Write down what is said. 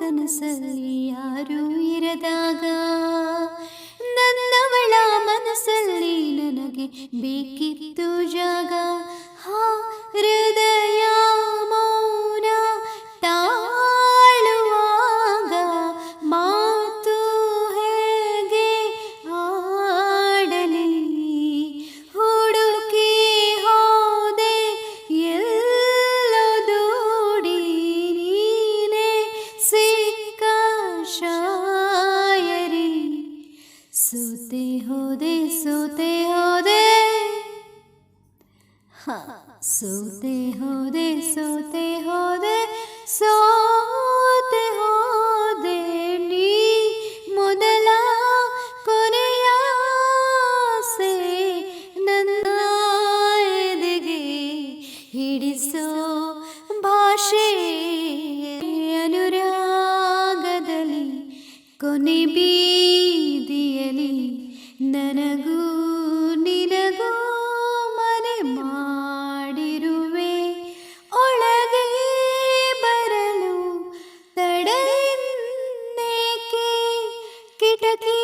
ಕನಸಲ್ಲಿ ಯಾರೂ ಇರದಾಗ ನನ್ನವಳ ಮನಸ್ಸಲ್ಲಿ ನನಗೆ ಬೇಕಿತ್ತು ಜಾಗ. ಹೃದಯ ಮೌನ ತಾಳುವಾಗ ಮಾತು ಹೇಗೆ ಆಡಲಿ. ಹುಡುಕಿ ಹೋದೆ ಎಲ್ಲೋ ದೂಡಿ ನೀನೆ ಸಿಕ್ಕ ಶಾಯರಿ. ಸೋತೆ ಹೋದೆ ಸೋತೆ ಹೋದೆ ಸೋತೆ ಹೋದೆ ಸೋತೆ ಹೋದೆ ಸೋತೆ ಹೋದೆ ನೀ ಮೊದಲ ಕೊನೆಯ ಆಸೆ ನನ್ನ ಎದೆಗೆ ಹಿಡಿಸೋ ಭಾಷೆ ಅನುರಾಗದಲ್ಲಿ ಕೊನೆ ಬೀದಿಯಲಿ ನನಗೂ ನಿನಗೂ ಮನೆ ಮಾಡಿರುವೆ. ಒಳಗೆ ಬರಲು ತಡ ಇನ್ನೇಕೆ ಕಿಟಕಿ